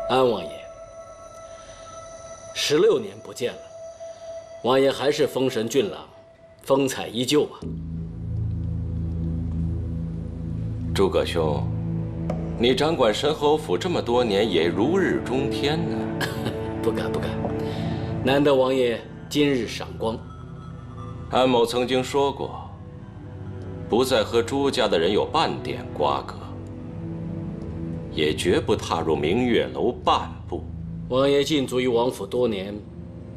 安王爷，16年不见了，王爷还是风神俊朗，风采依旧啊。诸葛兄，你掌管申侯府这么多年，也如日中天呢。不敢不敢，难得王爷今日赏光。安某曾经说过，不再和朱家的人有半点瓜葛，也绝不踏入明月楼半步。王爷禁足于王府多年，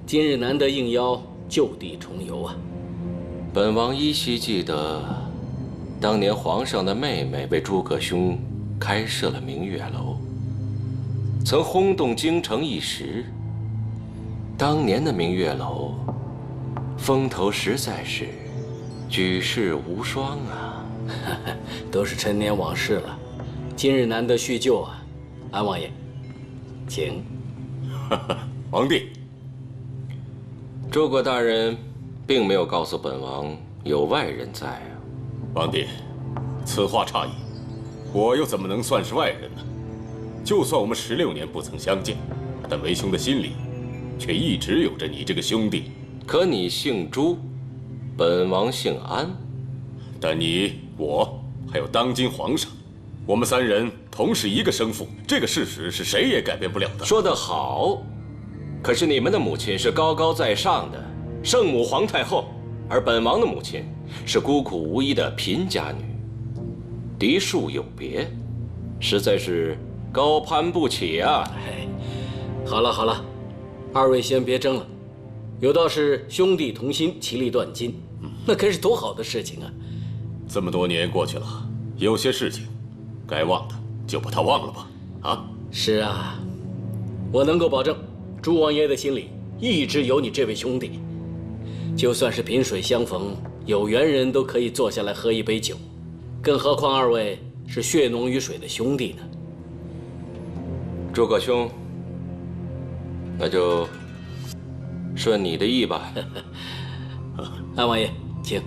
今日难得应邀就地重游啊。本王依稀记得，当年皇上的妹妹为诸葛兄开设了明月楼，曾轰动京城一时。当年的明月楼，风头实在是举世无双啊！都是陈年往事了，今日难得叙旧啊。安王爷，请。皇帝，诸葛大人并没有告诉本王有外人在啊。皇帝，此话差矣，我又怎么能算是外人呢？就算我们16年不曾相见，但为兄的心里，却一直有着你这个兄弟。可你姓朱，本王姓安，但你我还有当今皇上，我们3人同是一个生父，这个事实是谁也改变不了的。说得好，可是你们的母亲是高高在上的圣母皇太后，而本王的母亲是孤苦无依的贫家女，嫡庶有别，实在是高攀不起啊！好了好了，二位先别争了。有道是兄弟同心，其利断金，那该是多好的事情啊！这么多年过去了，有些事情该忘的就把它忘了吧。啊，是啊，我能够保证，朱王爷的心里一直有你这位兄弟。就算是萍水相逢，有缘人都可以坐下来喝一杯酒，更何况二位是血浓于水的兄弟呢？诸葛兄，那就顺你的意吧。安王爷，请。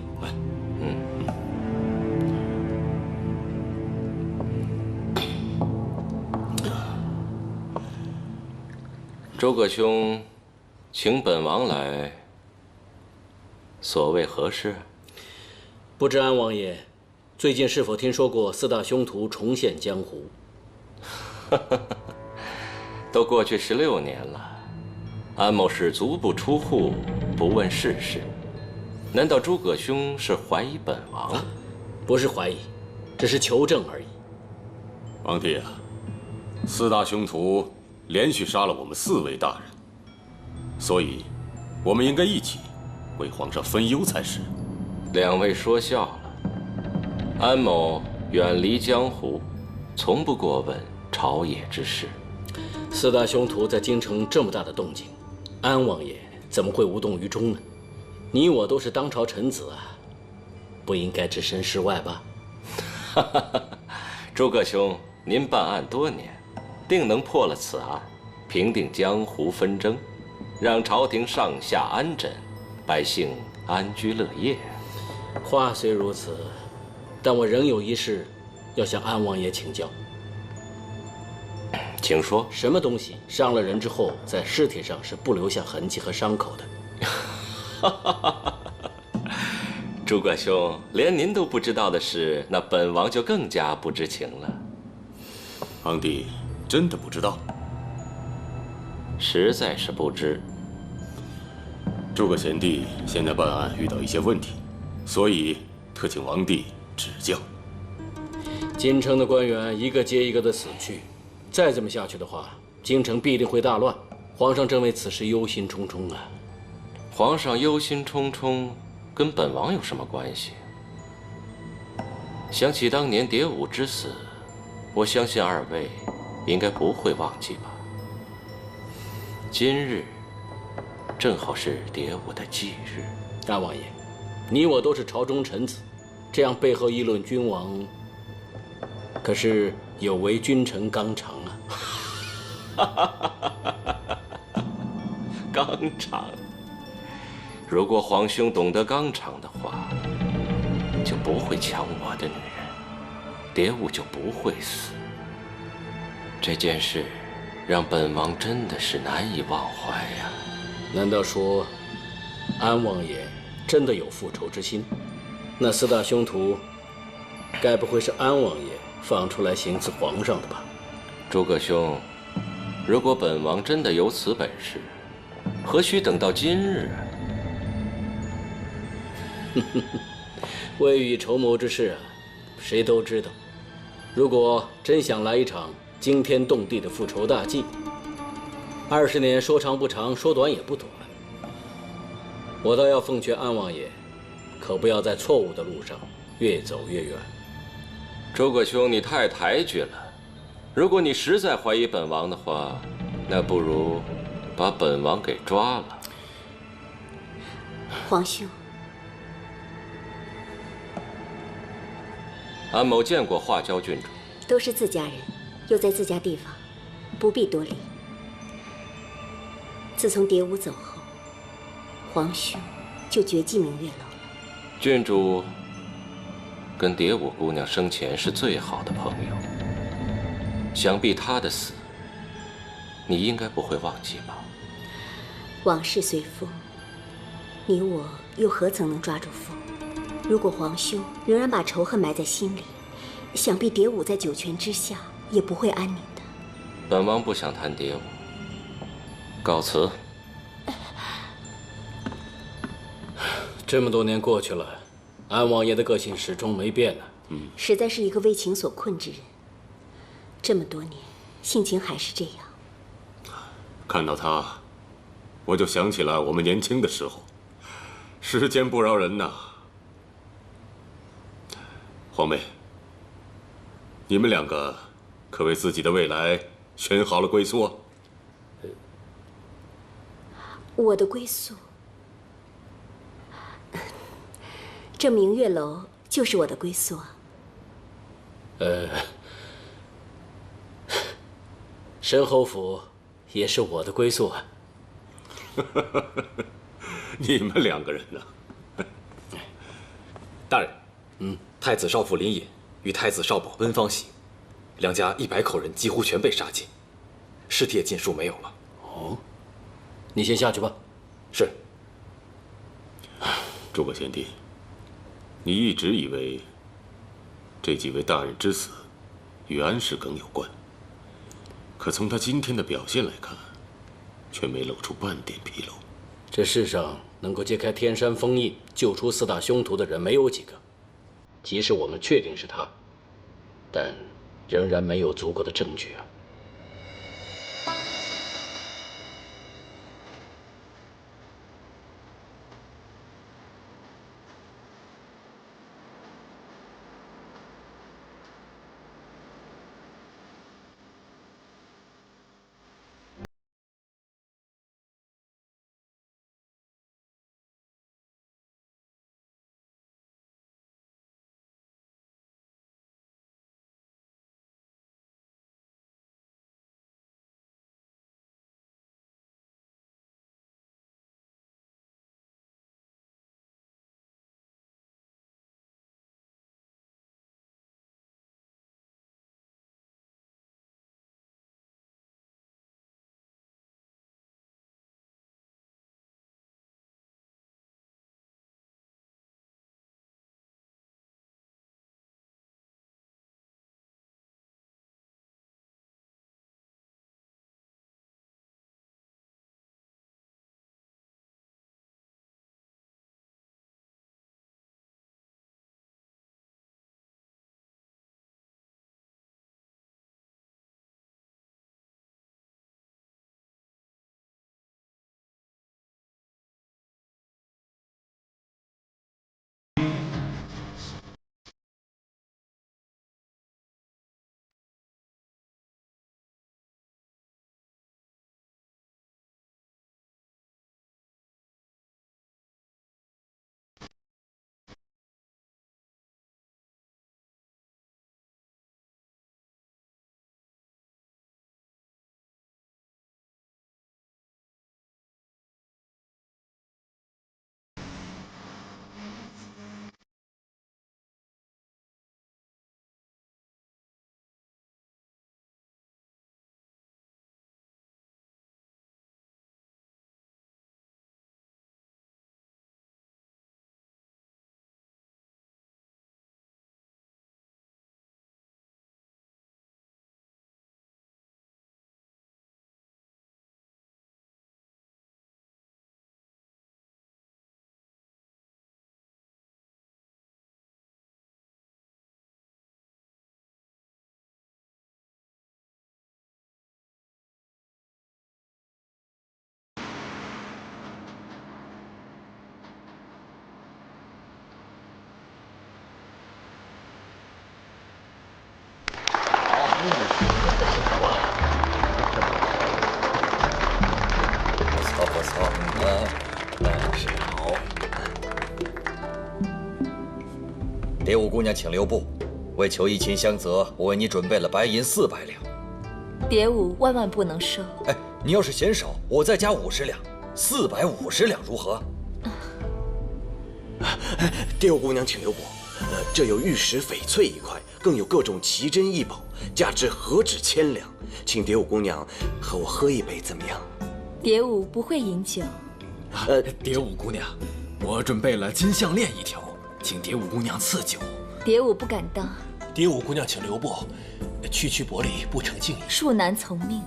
诸葛兄，请本王来，所谓何事？不知安王爷最近是否听说过4大凶徒重现江湖？都过去16年了，安某是足不出户，不问世事。难道诸葛兄是怀疑本王？不是怀疑，只是求证而已。皇帝啊，4大凶徒连续杀了我们4位大人，所以，我们应该一起为皇上分忧才是。两位说笑了。安某远离江湖，从不过问朝野之事。4大凶徒在京城这么大的动静，安王爷怎么会无动于衷呢？你我都是当朝臣子啊，不应该置身事外吧？诸葛兄，您办案多年，定能破了此案，平定江湖纷争，让朝廷上下安枕，百姓安居乐业。话虽如此，但我仍有一事要向安王爷请教。请说。什么东西伤了人之后，在尸体上是不留下痕迹和伤口的？诸葛兄，连您都不知道的事，那本王就更加不知情了。皇帝真的不知道？实在是不知。诸葛贤弟现在办案遇到一些问题，所以特请王帝指教。京城的官员一个接一个的死去，再这么下去的话，京城必定会大乱。皇上正为此事忧心忡忡啊。皇上忧心忡忡，跟本王有什么关系？想起当年蝶舞之死，我相信二位应该不会忘记吧。今日正好是蝶舞的忌日。大王爷，你我都是朝中臣子，这样背后议论君王，可是有违君臣纲常啊。纲常。如果皇兄懂得纲常的话，就不会抢我的女人，蝶舞就不会死。这件事让本王真的是难以忘怀呀。难道说，安王爷真的有复仇之心？那四大凶徒，该不会是安王爷放出来行刺皇上的吧？诸葛兄，如果本王真的有此本事，何须等到今日？未雨绸缪之事啊，谁都知道。如果真想来一场惊天动地的复仇大计，20年说长不长，说短也不短。我倒要奉劝安王爷，可不要在错误的路上越走越远。诸葛兄，你太抬举了。如果你实在怀疑本王的话，那不如把本王给抓了。皇兄，安某见过华郊郡主，都是自家人，又在自家地方，不必多礼。自从蝶舞走后，皇兄就绝迹明月楼了。郡主跟蝶舞姑娘生前是最好的朋友，想必她的死，你应该不会忘记吧？往事随风，你我又何曾能抓住风？如果皇兄仍然把仇恨埋在心里，想必蝶舞在九泉之下也不会安宁的。本王不想谈蝶舞，告辞。这么多年过去了，安王爷的个性始终没变呢。实在是一个为情所困之人。这么多年，性情还是这样。看到他，我就想起了我们年轻的时候。时间不饶人呐。皇妹，你们两个可为自己的未来选好了归宿啊？我的归宿，这明月楼就是我的归宿啊。申侯府也是我的归宿啊。你们两个人呢？大人，太子少府林野与太子少保温方喜，两家100口人几乎全被杀尽，尸体也尽数没有了。哦，你先下去吧。是。诸葛贤弟，你一直以为这几位大人之死与安世耿有关，可从他今天的表现来看，却没露出半点纰漏。这世上能够揭开天山封印、救出四大凶徒的人没有几个。即使我们确定是他，但仍然没有足够的证据啊。蝶舞姑娘，请留步。为求一亲相泽，我为你准备了白银400两。蝶舞万万不能收。哎，你要是嫌少，我再加50两，450两如何？蝶舞姑娘，请留步。这有玉石、翡翠1块，更有各种奇珍异宝，价值何止1000两。请蝶舞姑娘和我喝一杯，怎么样？蝶舞不会饮酒。蝶舞姑娘，我准备了金项链1条，请蝶舞姑娘赐酒。蝶舞不敢当。蝶舞姑娘，请留步。区薄礼不成敬意。恕难从命。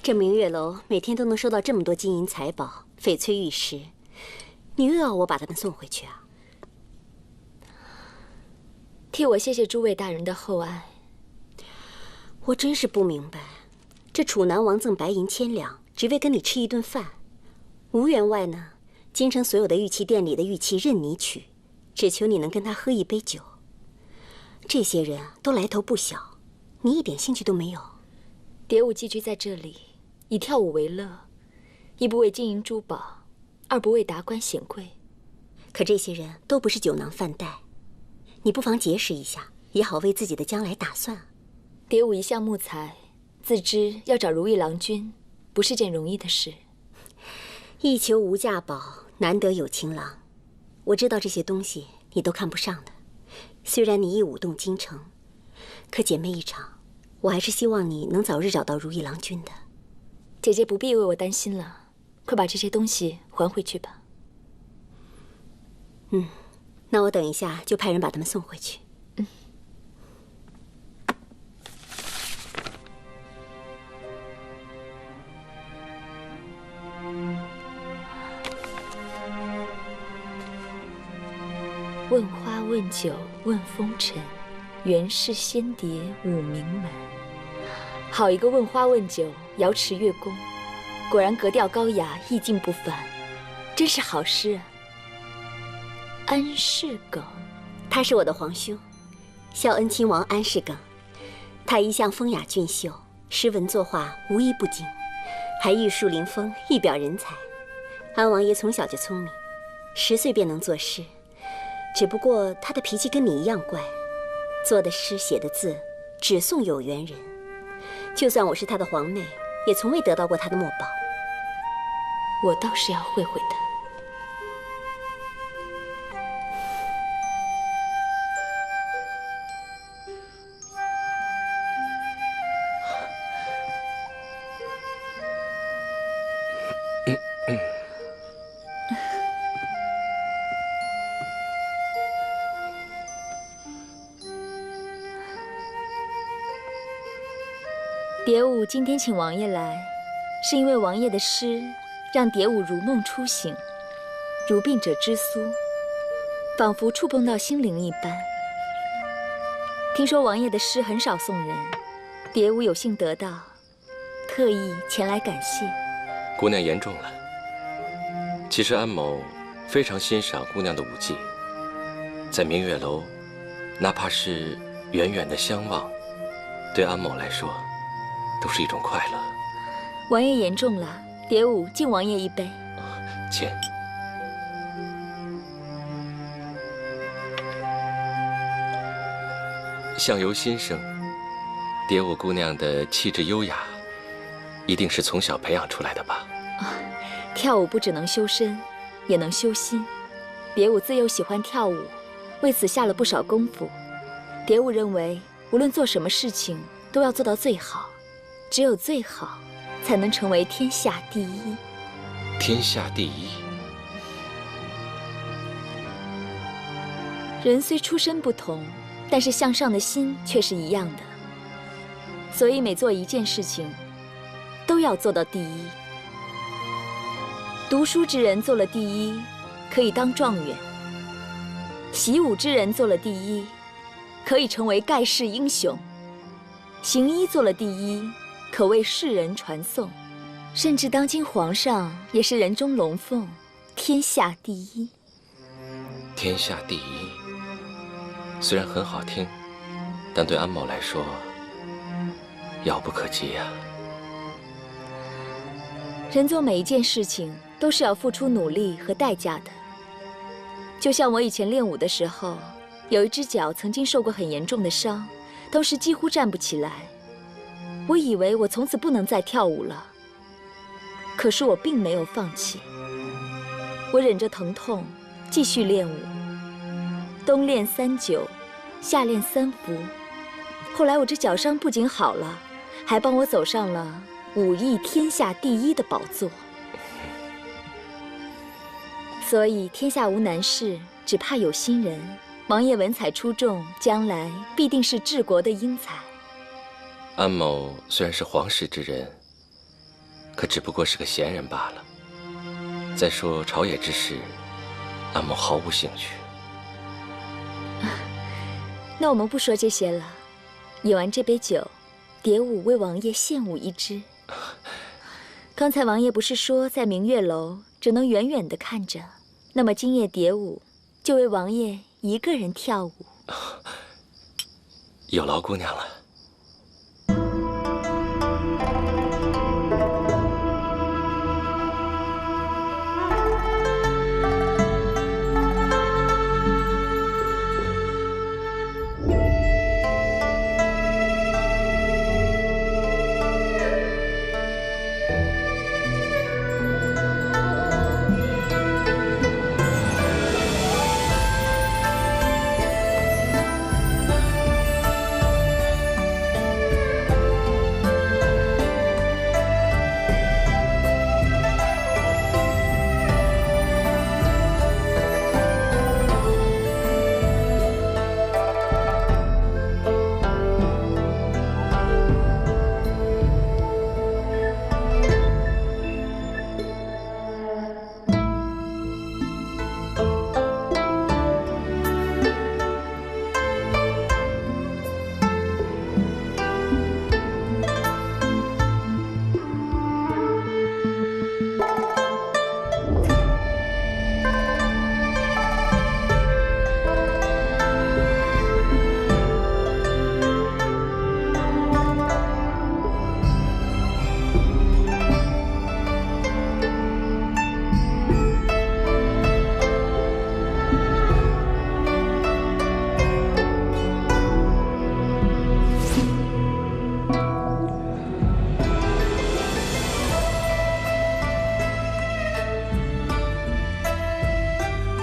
这明月楼每天都能收到这么多金银财宝、翡翠玉石，你又要我把他们送回去啊？替我谢谢诸位大人的厚爱。我真是不明白，这楚南王赠白银1000两，只为跟你吃一顿饭。吴员外呢，京城所有的玉器店里的玉器任你取，只求你能跟他喝一杯酒。这些人都来头不小，你一点兴趣都没有。蝶舞寄居在这里，以跳舞为乐，一不为金银珠宝，二不为达官显贵。可这些人都不是酒囊饭袋，你不妨结识一下，也好为自己的将来打算。蝶舞一向慕才，自知要找如意郎君不是件容易的事。一求无价宝，难得有情郎。我知道这些东西你都看不上的，虽然你已舞动京城，可姐妹一场，我还是希望你能早日找到如意郎君的。姐姐不必为我担心了，快把这些东西还回去吧。那我等一下就派人把他们送回去。问花问酒问风尘，原是仙蝶舞名门。好一个问花问酒，瑶池月宫，果然格调高雅，意境不凡，真是好诗啊。安世耿，他是我的皇兄，孝恩亲王安世耿。他一向风雅俊秀，诗文作画无一不精，还玉树临风，一表人才。安王爷从小就聪明，10岁便能作诗。只不过他的脾气跟你一样怪，做的诗写的字只送有缘人。就算我是他的皇妹，也从未得到过他的墨宝。我倒是要会会他。蝶舞今天请王爷来，是因为王爷的诗让蝶舞如梦初醒，如病者之酥，仿佛触碰到心灵一般。听说王爷的诗很少送人，蝶舞有幸得到，特意前来感谢。姑娘言重了。其实安某非常欣赏姑娘的舞技，在明月楼，哪怕是远远的相望，对安某来说都是一种快乐。王爷言重了，蝶舞敬王爷一杯。请。相由心生，蝶舞姑娘的气质优雅，一定是从小培养出来的吧？跳舞不只能修身，也能修心。蝶舞自幼喜欢跳舞，为此下了不少功夫。蝶舞认为，无论做什么事情，都要做到最好，只有最好，才能成为天下第一。天下第一。人虽出身不同，但是向上的心却是一样的。所以每做一件事情，都要做到第一。读书之人做了第一，可以当状元；习武之人做了第一，可以成为盖世英雄；行医做了第一，可为世人传颂；甚至当今皇上也是人中龙凤，天下第一。天下第一，虽然很好听，但对安某来说，遥不可及呀。人做每一件事情都是要付出努力和代价的。就像我以前练武的时候，有一只脚曾经受过很严重的伤，当时几乎站不起来。我以为我从此不能再跳舞了，可是我并没有放弃。我忍着疼痛继续练舞，冬练3九，夏练3伏。后来我这脚伤不仅好了，还帮我走上了武艺天下第1的宝座。所以天下无难事，只怕有心人。王爷文采出众，将来必定是治国的英才。安某虽然是皇室之人，可只不过是个闲人罢了。再说朝野之事，安某毫无兴趣。那我们不说这些了，饮完这杯酒，蝶舞为王爷献舞一支。刚才王爷不是说在明月楼只能远远地看着？那么今夜蝶舞就为王爷一个人跳舞。有劳姑娘了。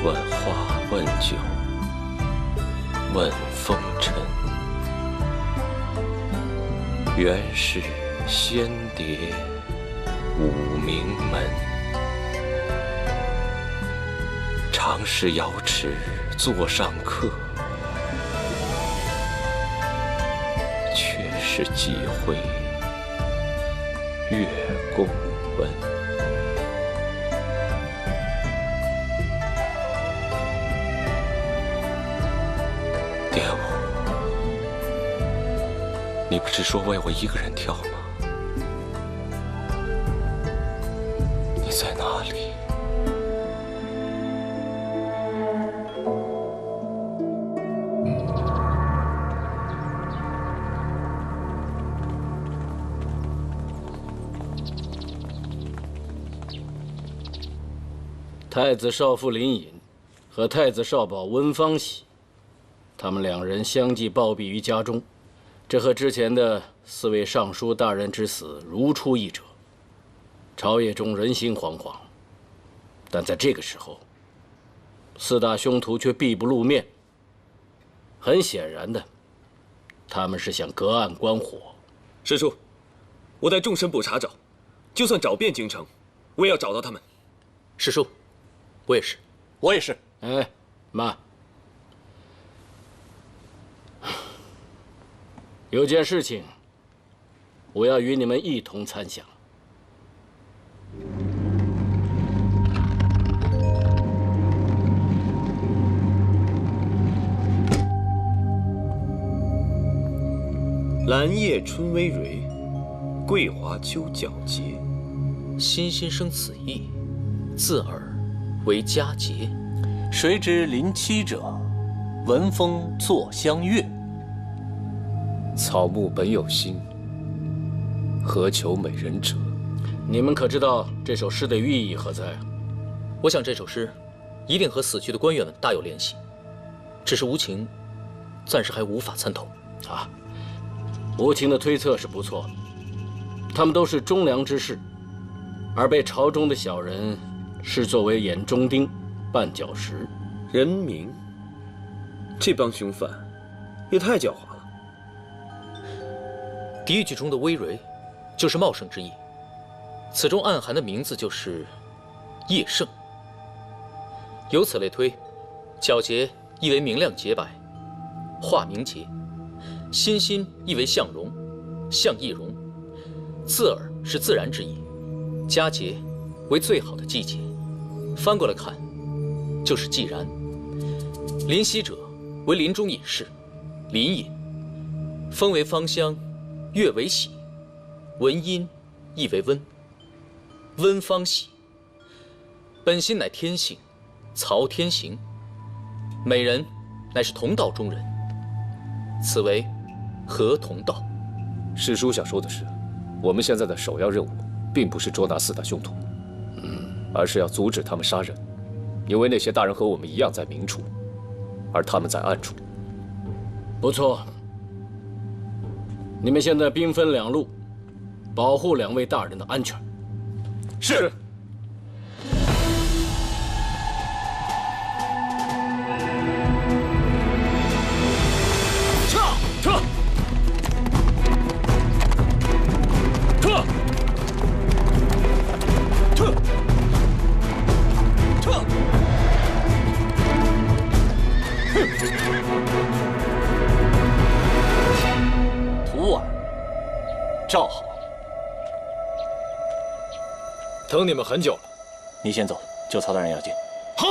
问花问酒问风尘，原是仙蝶舞名门。常使瑶池座上客，却是几回月宫闻。蝶舞，你不是说为我一个人跳吗？你在哪里？太子少傅林隐和太子少保温方喜，他们2人相继暴毙于家中，这和之前的4位尚书大人之死如出一辙。朝野中人心惶惶，但在这个时候，4大凶徒却避不露面。很显然的，他们是想隔岸观火。师叔，我带众神捕查找，就算找遍京城，我也要找到他们。师叔，我也是，我也是。哎，慢。有件事情，我要与你们一同参详。兰叶春葳蕤，桂华秋皎洁。欣欣生此意，自尔为佳节。谁知临期者，闻风坐相悦。草木本有心，何求美人者？你们可知道这首诗的寓意何在？我想这首诗一定和死去的官员们大有联系，只是无情暂时还无法参透。啊，无情的推测是不错，他们都是忠良之士，而被朝中的小人视作为眼中钉、绊脚石。人民，这帮凶犯也太狡猾了。敌意句中的葳蕤，就是茂盛之意。此中暗含的名字就是叶盛。由此类推，皎洁意为明亮洁白，化明洁；欣欣意为向荣，向意荣；自尔是自然之意，佳节为最好的季节。翻过来看，就是既然。临溪者为林中隐士，林隐；风为芳香，月为喜，文音意为温，温芳喜。本心乃天性，曹天行。美人乃是同道中人，此为何同道？师叔想说的是，我们现在的首要任务，并不是捉拿4大凶徒，而是要阻止他们杀人，因为那些大人和我们一样在明处，而他们在暗处。不错，你们现在兵分2路，保护2位大人的安全。是。撤！徒儿，赵好。等你们很久了。你先走，救曹大人要紧。好。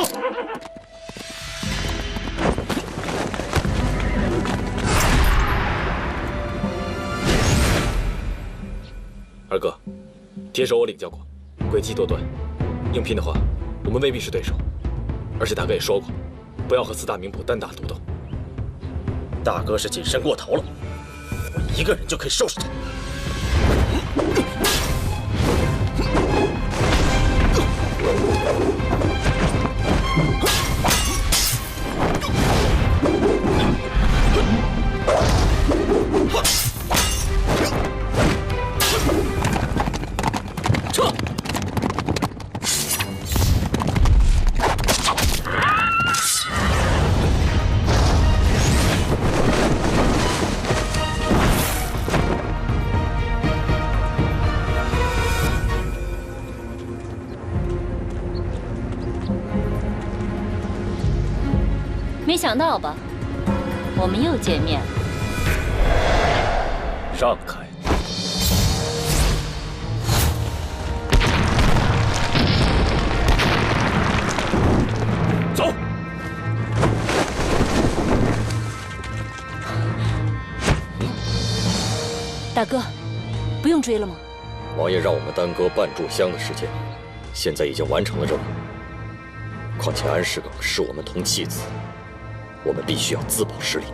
二哥，铁手我领教过，诡计多端，硬拼的话，我们未必是对手。而且大哥也说过，不要和4大名捕单打独斗。大哥是谨慎过头了，我一个人就可以收拾他。没想到吧，我们又见面了。让开！走！大哥，不用追了吗？王爷让我们耽搁半炷香的时间，现在已经完成了任务。况且安世耿是我们同弃子，我们必须要自保实力。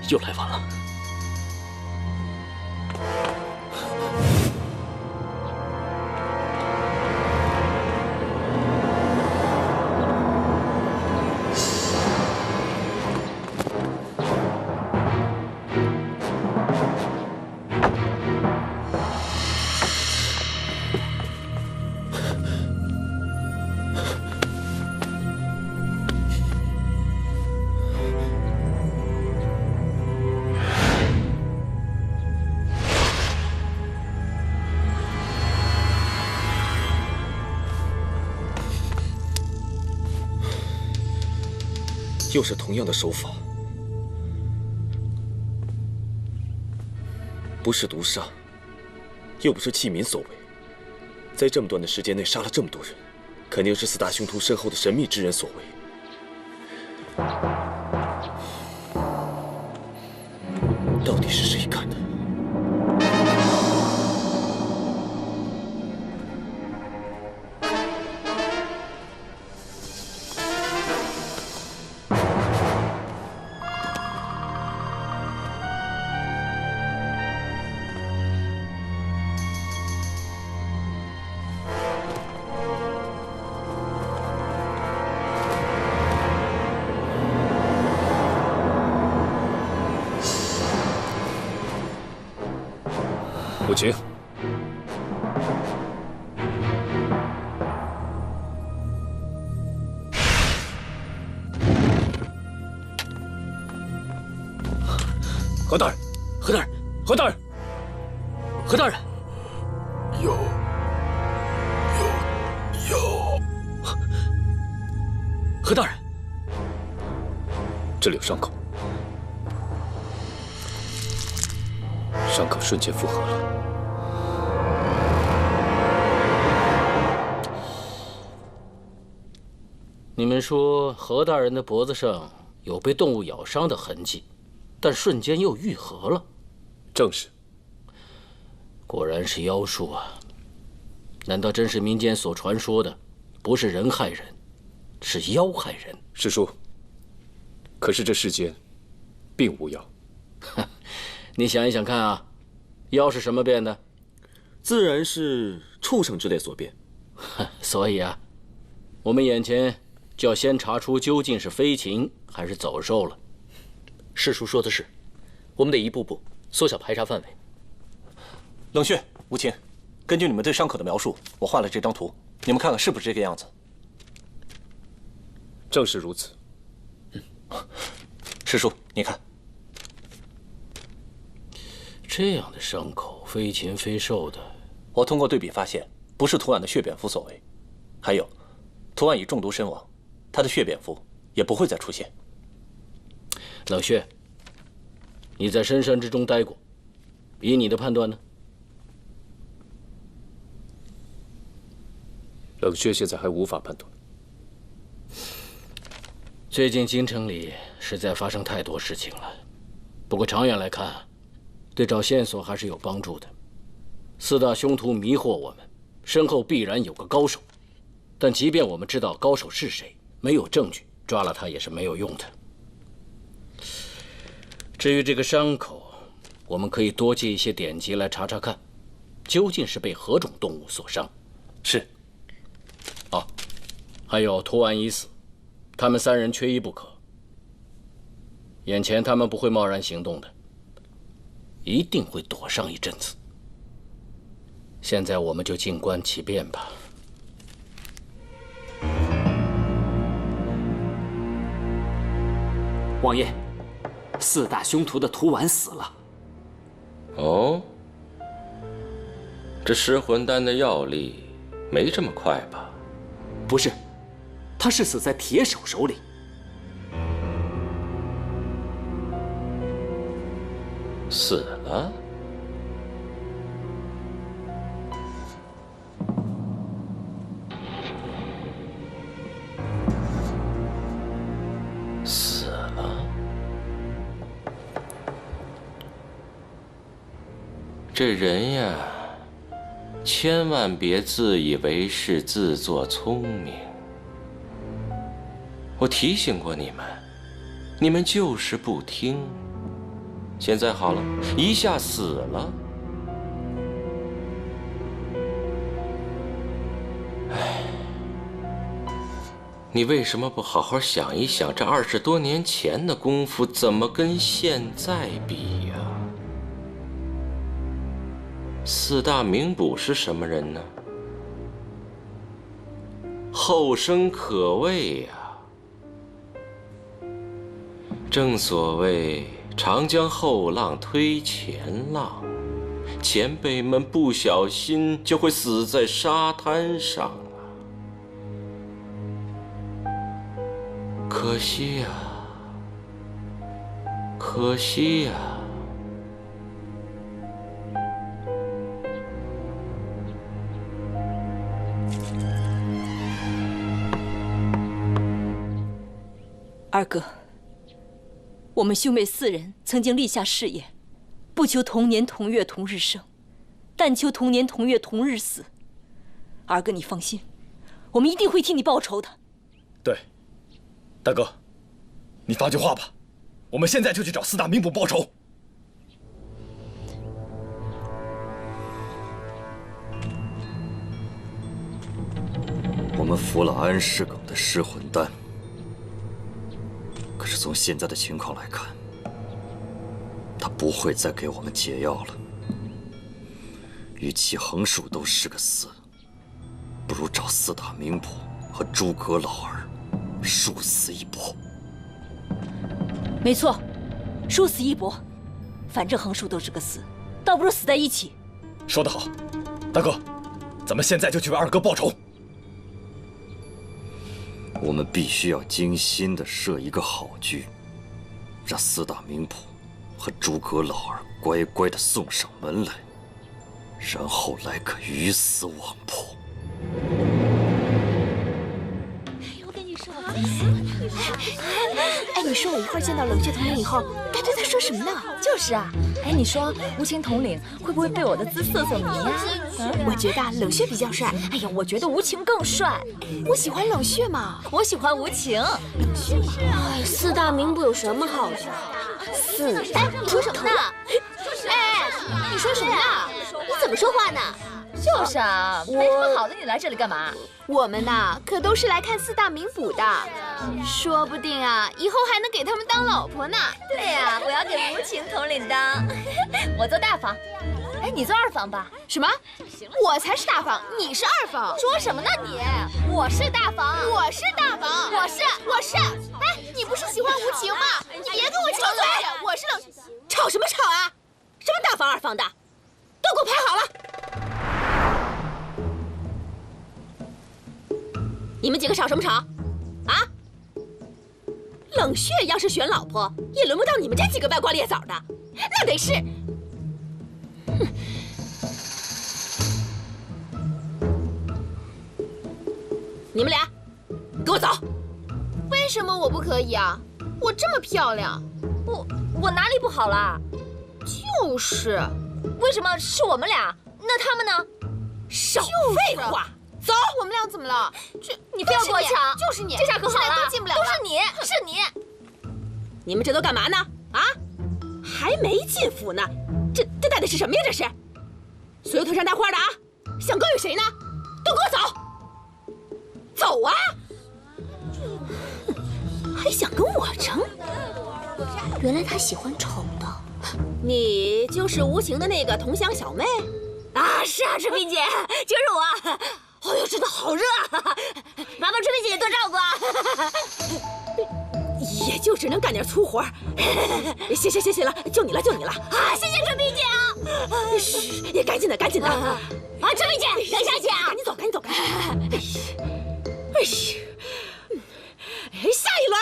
又来晚了。又是同样的手法，不是毒杀，又不是弃民所为，在这么短的时间内杀了这么多人，肯定是四大凶徒身后的神秘之人所为。到底是谁干的？母亲，何大人，何大人，何大人，何大人，有，何大人，这里有伤口，伤口瞬间复合了。你们说何大人的脖子上有被动物咬伤的痕迹，但瞬间又愈合了。正是。果然是妖术啊！难道真是民间所传说的，不是人害人，是妖害人？师叔，可是这世间并无妖。你想一想看啊，妖是什么变的？自然是畜生之类所变。所以啊，我们眼前就要先查出究竟是飞禽还是走兽了。师叔说的是，我们得一步步缩小排查范围。冷血、无情，根据你们对伤口的描述，我画了这张图，你们看看是不是这个样子？正是如此。师叔，你看，这样的伤口，非禽非兽的，我通过对比发现，不是图案的血蝙蝠所为。还有，图案已中毒身亡，他的血蝙蝠也不会再出现。冷血，你在深山之中待过，以你的判断呢？冷血现在还无法判断。最近京城里实在发生太多事情了，不过长远来看，对找线索还是有帮助的。四大凶徒迷惑我们，身后必然有个高手，但即便我们知道高手是谁，没有证据，抓了他也是没有用的。至于这个伤口，我们可以多借一些典籍来查查看，究竟是被何种动物所伤。是。哦，还有图案已死，他们三人缺一不可。眼前他们不会贸然行动的，一定会躲上一阵子。现在我们就静观其变吧。王爷，四大凶徒的屠丸死了。哦，这噬魂丹的药力没这么快吧？不是，他是死在铁手手里。死了？死了？这人呀，千万别自以为是、自作聪明。我提醒过你们，你们就是不听。现在好了，一下死了。哎，你为什么不好好想一想，这20多年前的功夫怎么跟现在比呀？4大名捕是什么人呢？后生可畏呀。正所谓长江后浪推前浪，前辈们不小心就会死在沙滩上啊！可惜呀，可惜呀！二哥，我们兄妹4人曾经立下誓言，不求同年同月同日生，但求同年同月同日死。二哥，你放心，我们一定会替你报仇的。对，大哥，你发句话吧，我们现在就去找4大名捕报仇。我们服了安世耿的噬魂丹。可是从现在的情况来看，他不会再给我们解药了。与其横竖都是个死，不如找4大名捕和诸葛老儿殊死一搏。没错，殊死一搏，反正横竖都是个死，倒不如死在一起。说得好，大哥，咱们现在就去为二哥报仇。我们必须要精心地设一个好局，让4大名捕和诸葛老儿乖乖地送上门来，然后来个鱼死网破。我跟你说，哎，你说我一会儿见到冷血统领以后，大家在说什么呢？就是啊，哎，你说无情统领会不会被我的姿色所迷呀？我觉得冷血比较帅。哎呀，我觉得无情更帅。我喜欢冷血嘛，我喜欢无情。冷血嘛。哎，4大名捕有什么好说？4大，哎，你说什么呢？哎，你说什么呢？你怎么说话呢？就是啊，没什么好的，你来这里干嘛？我们呐，可都是来看4大名捕的，说不定啊，以后还能给他们当老婆呢。对呀，我要给无情统领当，我做大房。哎，你做2房吧？什么？我才是大房，你是2房？说什么呢你？我是大房，我是大房，我是。哎，你不是喜欢无情吗？你别跟我吵嘴！我是冷，吵什么吵啊？什么大房2房的，都给我排好了！你们几个吵什么吵？啊？冷血要是选老婆，也轮不到你们这几个歪瓜裂枣的，那得是。哼！你们俩，给我走！为什么我不可以啊？我这么漂亮。我哪里不好啦？就是。为什么是我们俩？那他们呢？少废话！走，我们俩怎么了？这你非要跟我抢？就是你，这下可好了，都进不了了。都是你，是你。你们这都干嘛呢？啊，还没进府呢，这带的是什么呀？这是，所有头上戴花的啊，想勾引谁呢？都给我走！走啊！还想跟我争？原来他喜欢丑的。你就是无情的那个同乡小妹？啊，是啊，春萍姐，就是我。哎呦，真的好热啊！麻烦春萍姐姐多照顾啊。也就只能干点粗活。行了，就你了啊！谢谢春萍姐啊！嘘，也赶紧的。啊，春萍姐，等一下姐啊！赶紧走。哎呀，下一轮。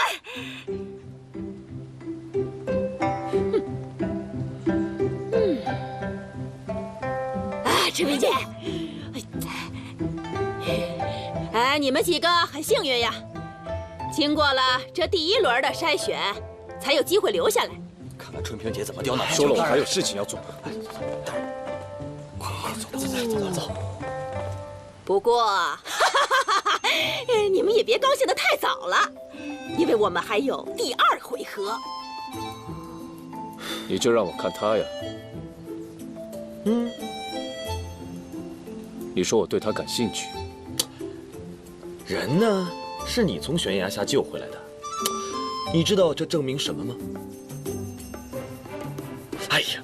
春萍姐，哎，你们几个很幸运呀，经过了这第1轮的筛选，才有机会留下来。看看春萍姐怎么刁难。说了，我还有事情要做。快走。不过，你们也别高兴得太早了，因为我们还有第2回合。你就让我看他呀。你说我对他感兴趣。人呢，是你从悬崖下救回来的，你知道这证明什么吗？哎呀，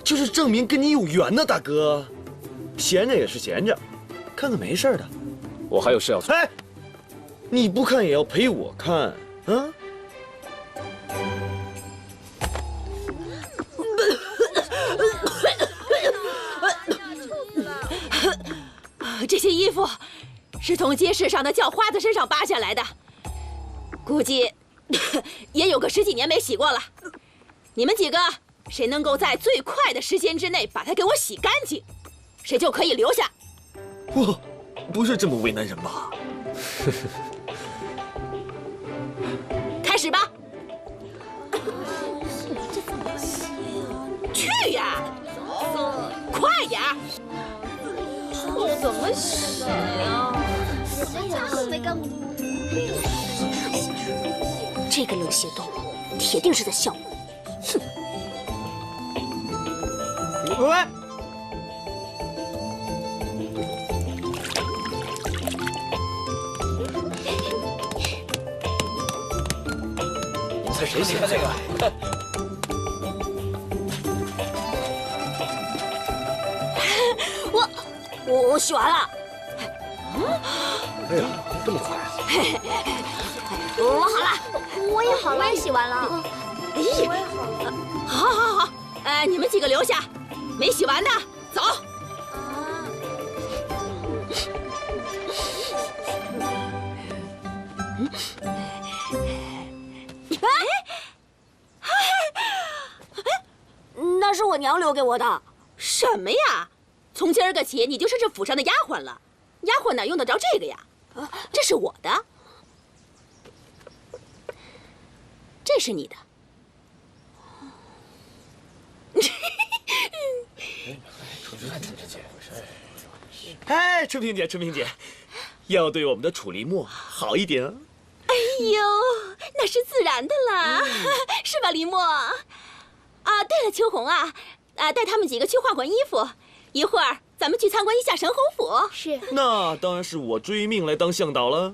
就是证明跟你有缘呢，大哥。闲着也是闲着，看看没事的。我还有事要做。哎，你不看也要陪我看啊！这些衣服是从街市上的叫花子身上扒下来的，估计也有个10几年没洗过了。你们几个谁能够在最快的时间之内把它给我洗干净，谁就可以留下。我不是这么为难人吧？开始吧。去呀，快点儿！我怎么洗呀？这个冷血动物，铁定是在笑我。哼！喂！你猜谁写的这个？我洗完了。哎呀，这么快！我好了，我也好了，我也洗完了。哎呀，好，好，好，你们几个留下，没洗完的走。那是我娘留给我的。什么呀？从今儿个起，你就是这府上的丫鬟了。丫鬟哪用得着这个呀？这是我的，这是你的。哎，春萍姐，春萍姐，要对我们的楚林墨好一点啊！哎呦，那是自然的啦，是吧，林墨？啊，对了，秋红啊，带他们几个去换换衣服，一会儿咱们去参观一下神侯府。是。那当然是我追命来当向导了。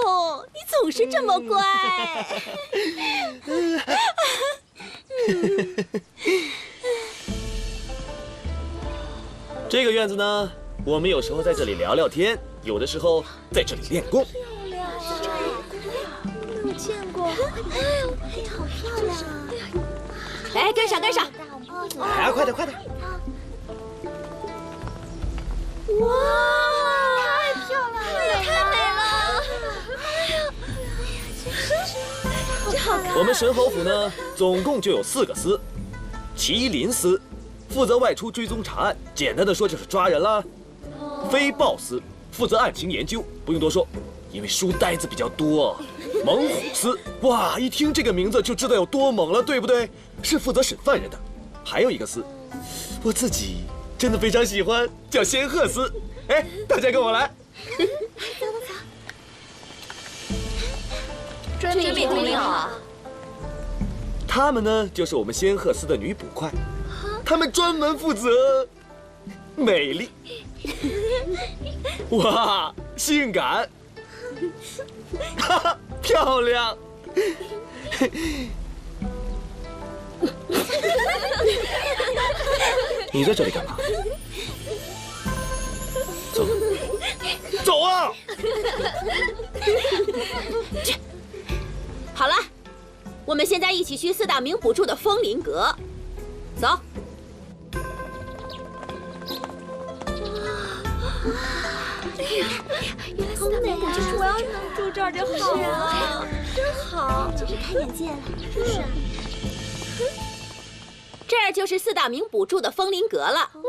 哟，你总是这么乖。这个院子呢，我们有时候在这里聊聊天，有的时候在这里练功。没有见过，哎呦，好漂亮啊！来，跟上，跟上！来啊，快点，快点！哇，太漂亮了，也太美了！哎呀，这好看。我们神侯府呢，总共就有4个司：麒麟司，负责外出追踪查案，简单的说就是抓人啦；飞豹司，负责案情研究，不用多说，因为书呆子比较多。猛虎司，哇，一听这个名字就知道有多猛了，对不对？是负责审犯人的。还有一个司，我自己真的非常喜欢，叫仙鹤司。哎，大家跟我来。走走走。遵命，遵命好。她们呢，就是我们仙鹤司的女捕快，她们专门负责美丽。哇，性感，哈哈，漂亮。你在这里干嘛？走，走啊！好了，我们现在一起去4大名捕住的风林阁，走。原来4大名捕就是我要能住这儿就好了，真好，真是开眼界了，是不是？这就是4大名捕住的风林阁了。哇，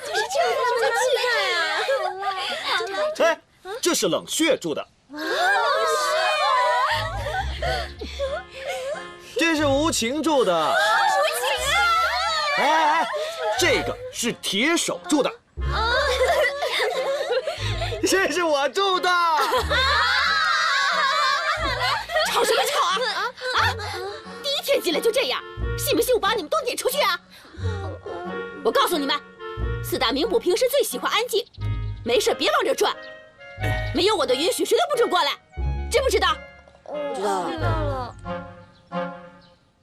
就是这么气派啊！好了，好了。哎，这是冷血住的。冷血。这是无情住的。无情啊！哎，这个是铁手住的。这是我住的。吵什么吵啊！第一天进来就这样，信不信我把你们都撵出去啊？我告诉你们，四大名捕平时最喜欢安静，没事别往这转。没有我的允许，谁都不准过来，知不知道？知道了。